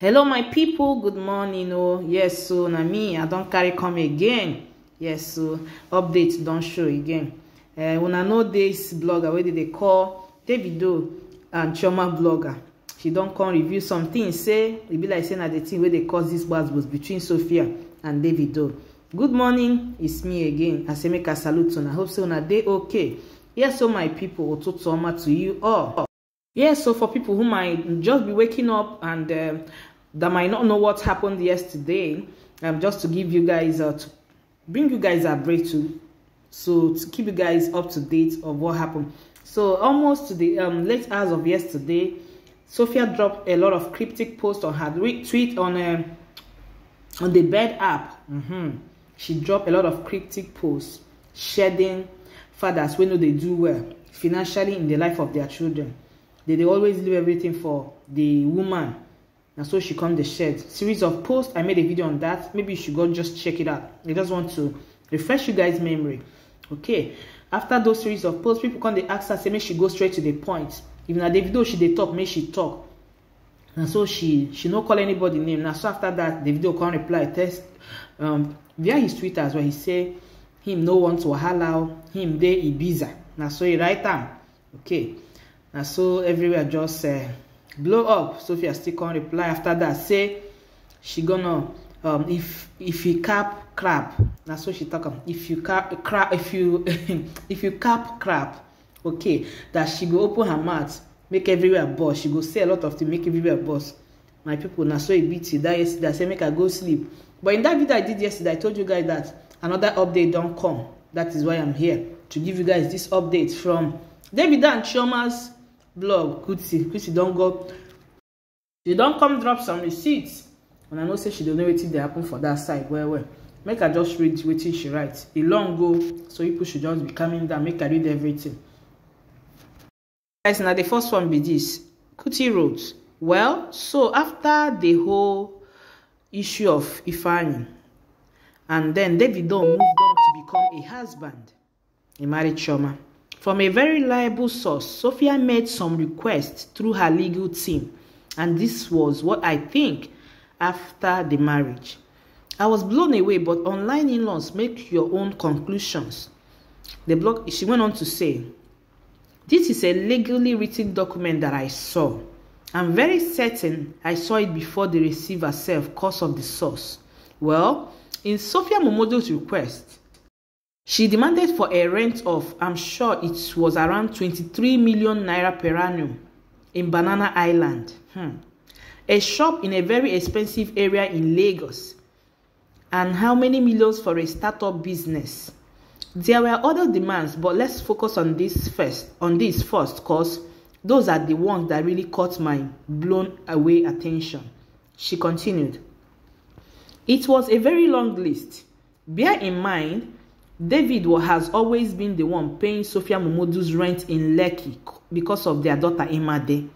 Hello my people, good morning. Oh yes, so na me I don't carry come again. Yes, so updates don't show again. When I know this blogger wey they call Davido and Chioma blogger, she don't come review some things. Say it be like saying that the thing where they cause this buzz was between Sophia and Davido. Good morning, it's me again. I say make a salute and I hope so na day okay. Yes, so my people, Ototoma to you all. Yes, so for people who might just be waking up and that might not know what happened yesterday, just to give you guys to bring you guys a break to keep you guys up to date of what happened. So almost to the late hours of yesterday, Sophia dropped a lot of cryptic posts on her tweet on the bed app. She dropped a lot of cryptic posts shedding fathers when they do well financially in the life of their children. They always leave everything for the woman. And so she come the shed series of posts. I made a video on that. Maybe you should go just check it out. I just want to refresh you guys' memory. Okay, after those series of posts, people come they ask her, say make she go straight to the point. Even at Davido she they talk, make she talk. And so she no call anybody name. Now so after that, Davido can't reply test via his Twitter as well. He say him no want to wahala, him dey Ibiza. Now so he write down. Okay, now so everywhere just blow up. Sophia still can't reply after that. Say she gonna if you cap crap. That's what she talk about. If you cap crap, if you cap crap, okay, that she go open her mouth, make everywhere boss. She go say a lot of things, make everywhere boss. My people, now so it beat you that yesterday. I say make her go sleep. But in that video I did yesterday, I told you guys that another update don't come. That is why I'm here to give you guys this update from Davido and Chioma's blog. Kutsi don't go. She don't come drop some receipts. And I know say she don't know what they happen for that side. Well. Make her just read what she writes. A long go, so people should just be coming down. Make her read everything. Guys, now the first one be this. Kuti wrote, well, so after the whole issue of Ifeanyi, and then Davido moved on to become a husband. He married Chioma. From a very reliable source, Sophia made some requests through her legal team. And this was what I think after the marriage. I was blown away, but online in-laws make your own conclusions. The blog, she went on to say, this is a legally written document that I saw. I'm very certain I saw it before the receiver herself because of the source. Well, in Sophiamomodu's request, she demanded for a rent of, I'm sure it was around 23 million naira per annum in Banana Island. A shop in a very expensive area in Lagos. And how many millions for a startup business? There were other demands, but let's focus on this first, because those are the ones that really caught my blown away attention. She continued. It was a very long list. Bear in mind, David has always been the one paying Sophiamomodu's rent in Lekki because of their daughter Imade.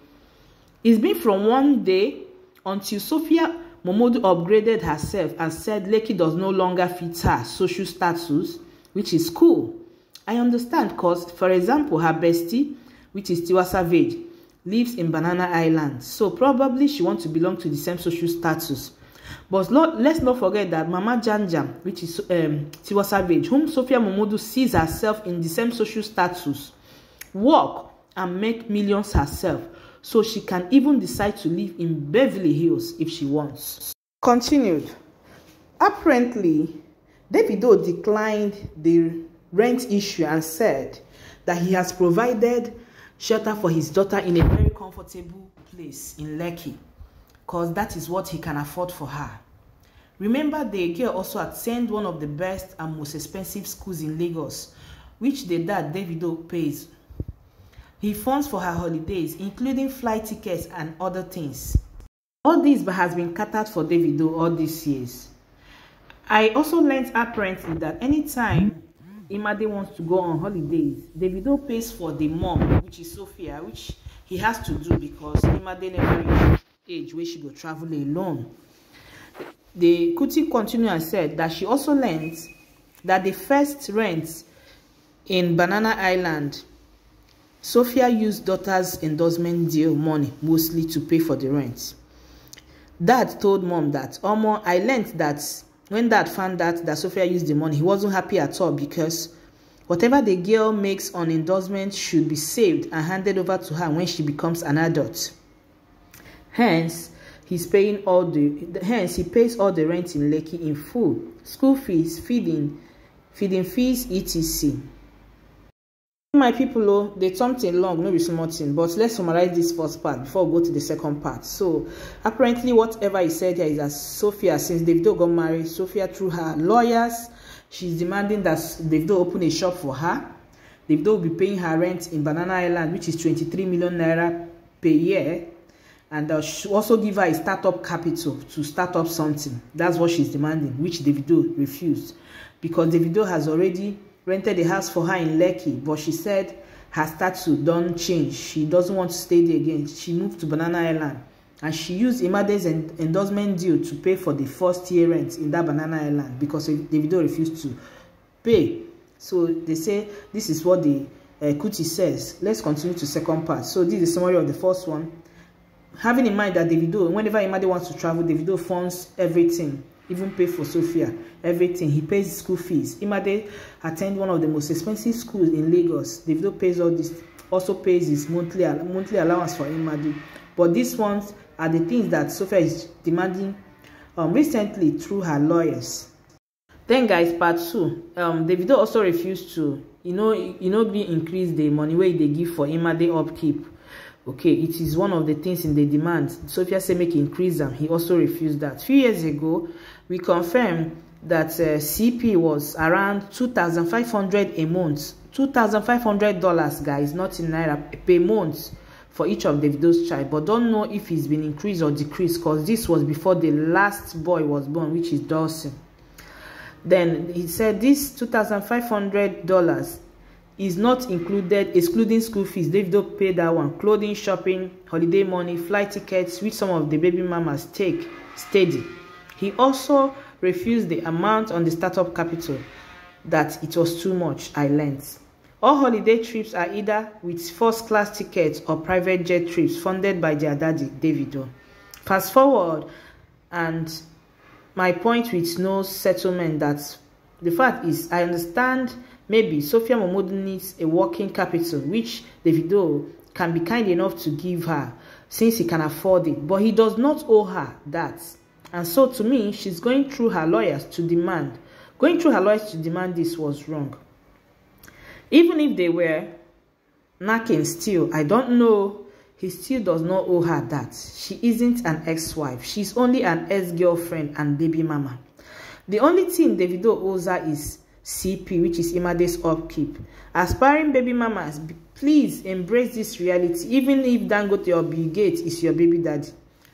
It's been from one day until Sophiamomodu upgraded herself and said Lekki does no longer fit her social status, which is cool. I understand because, for example, her bestie, which is Tiwa Savage, lives in Banana Island. So probably she wants to belong to the same social status. But let's not forget that Mama Janjam, which is Tiwa Savage, whom Sophiamomodu sees herself in the same social status, work and make millions herself. So she can even decide to live in Beverly Hills if she wants. Continued. Apparently, Davido declined the rent issue and said that he has provided shelter for his daughter in a very comfortable place in Lekki, because that is what he can afford for her. Remember, the girl also attended one of the best and most expensive schools in Lagos, which the dad Davido pays. He funds for her holidays, including flight tickets and other things. All this has been catered for Davido all these years. I also learned apparently that anytime Imade wants to go on holidays, Davido pays for the mom, which is Sophia, which he has to do because Imade never reached age where she go travel alone. The Kuti continued and said that she also learned that the first rent in Banana Island, Sophia used daughter's endorsement deal money mostly to pay for the rent. Dad told mom that, Omo, I learned that when dad found out that Sophia used the money, he wasn't happy at all, because whatever the girl makes on endorsement should be saved and handed over to her when she becomes an adult. Hence, he pays all the rent in Lekki in full, school fees, feeding fees, etc. My people, oh, they something long, no be small thing, but let's summarize this first part before we go to the second part. So apparently whatever he said here is that Sophia, since Davido got married, Sophia, through her lawyers, she's demanding that Davido open a shop for her. Davido will be paying her rent in Banana Island, which is 23 million naira per year, and also give her a startup capital to start up something. That's what she's demanding, which Davido refused, because Davido has already rented a house for her in Lekki, but she said her status don't change. She doesn't want to stay there again. She moved to Banana Island, and she used Imade's endorsement deal to pay for the first year rent in that Banana Island, because Davido refused to pay. So they say this is what the Kuti says. Let's continue to second part. So this is the summary of the first one. Having in mind that Davido, whenever Imade wants to travel, Davido funds everything, even pay for Sophia, everything. He pays school fees. Imade attend one of the most expensive schools in Lagos. Davido pays all this, also pays his monthly allowance for Imade. But these ones are the things that Sophia is demanding recently through her lawyers. Then guys, part 2. Davido also refused to, increase the money where they give for Imade upkeep. Okay, it is one of the things in the demand. Sophia said make increase them. He also refused that. A few years ago, we confirmed that CP was around $2,500 a month. $2,500, guys, not in naira, per month for each of Davido's child. But don't know if it's been increased or decreased, because this was before the last boy was born, which is Dawson. Then he said this $2,500 is not included, excluding school fees. Davido paid that one. Clothing, shopping, holiday money, flight tickets, which some of the baby mamas take steady. He also refused the amount on the startup capital, that it was too much, I learned. All holiday trips are either with first-class tickets or private jet trips funded by their daddy, Davido. Fast forward, and my point with no settlement, that the fact is, I understand maybe Sophiamomodu needs a working capital, which Davido can be kind enough to give her, since he can afford it. But he does not owe her that. And so to me, she's going through her lawyers to demand. Going through her lawyers to demand this was wrong. Even if they were knacking still, I don't know, he still does not owe her that. She isn't an ex-wife. She's only an ex-girlfriend and baby mama. The only thing Davido owes her is CP, which is Imade's upkeep. Aspiring baby mamas, please embrace this reality. Even if Dangote or Bill Gates is your baby daddy,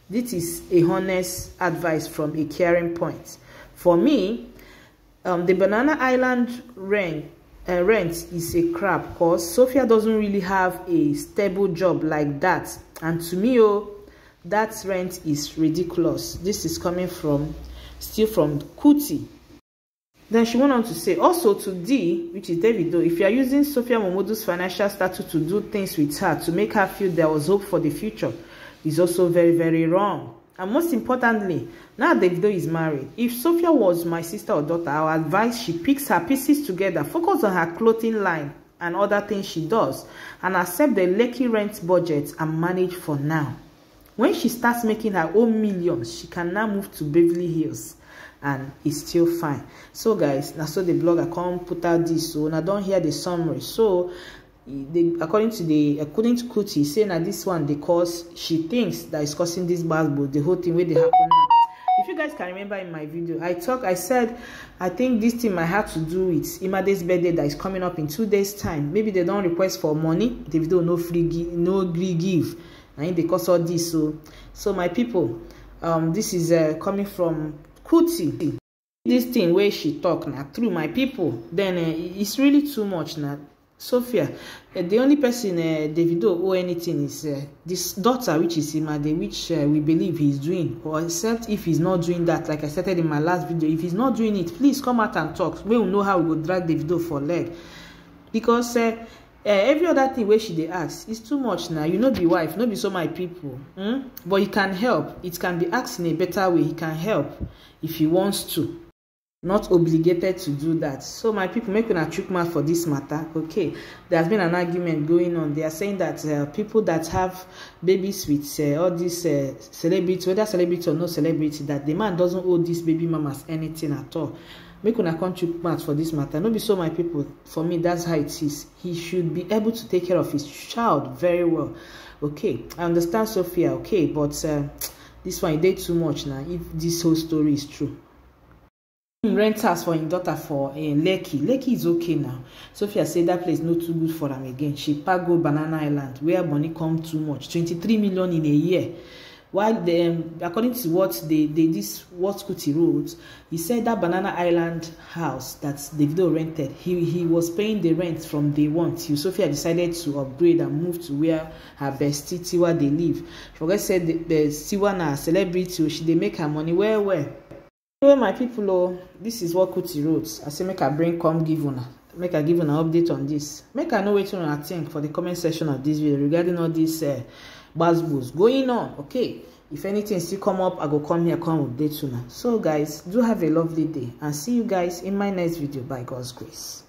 this is a honest advice from a caring point. For me, the Banana Island rent is a crap, because Sophia doesn't really have a stable job like that. And to me, that rent is ridiculous. This is coming from, still from Kuti. Then she went on to say, also to D, which is Davido, if you are using Sophiamomodu's financial status to do things with her to make her feel there was hope for the future, is also very, very wrong. And most importantly, now Davido is married. If Sophia was my sister or daughter, I would advise she picks her pieces together, focus on her clothing line and other things she does, and accept the Lekki rent budget and manage for now. When she starts making her own millions, she can now move to Beverly Hills, and it's still fine. So guys, now so the blogger can't put out this, so now don't hear the summary. So according to Kuti, saying that this one, because she thinks that it's causing this bad blood, the whole thing where they happen now. If you guys can remember in my video, I said I think this thing might have to do with Imade's birthday that is coming up in 2 days time. Maybe they don't request for money, Davido no free give, and they cause all this. So my people, this is coming from Kuti. This thing where she talk now through my people, then it's really too much now. Sophia, the only person Davido owe anything is this daughter, which is Imade, which we believe he's doing, or except if he's not doing that, like I stated in my last video. If he's not doing it, please come out and talk. We will know how we will drag Davido for leg, because every other thing wey she dey ask is too much now. You no be wife, no be so my people. But he can help. It can be asked in a better way. He can help if he wants to. Not obligated to do that. So my people, make una chook mouth for this matter. Okay, there's been an argument going on. They are saying that people that have babies with all these celebrities, whether celebrity or no celebrity, that the man doesn't owe these baby mamas anything at all. Make una come chook mouth for this matter. No be so my people. For me, that's how it is. He should be able to take care of his child very well. Okay, I understand Sophia. Okay, but this one, he did too much now. If this whole story is true. Rent house for his daughter for Lekki. Lekki is okay now. Sophia said that place not too good for them again. She pack go Banana Island where money come too much. 23 million in a year. While according to what what Kuti wrote, he said that Banana Island house that Davido rented, he was paying the rent from day one till Sophia decided to upgrade and move to where her bestie Tiwa they live. She forget said the Tiwa na celebrity, she they make her money well. Anyway, my people, oh, this is what Kuti wrote. I say make I bring come give una. Make I give an update on this. Make I know what you think for the comment section of this video regarding all this buzzwords going on. Okay, if anything still come up, I go come here, come update you now. So guys, do have a lovely day and see you guys in my next video by God's grace.